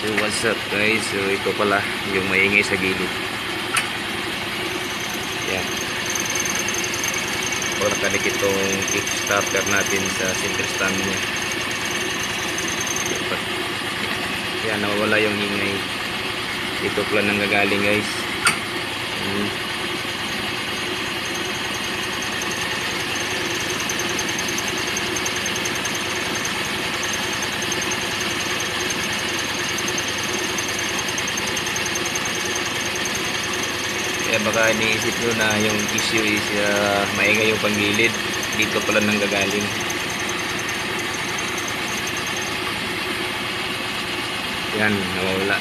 So what's up guys, so ito pala yung maingay sa gilid. Yan, pagkakanik itong kickstarter natin sa center stand nya. Yan, nawawala yung ingay. Ito pala nang gagaling guys. Kaya baka iniisip nyo na yung issue is maingay yung panggilid. Dito pala nang gagaling. Yan, nawawala.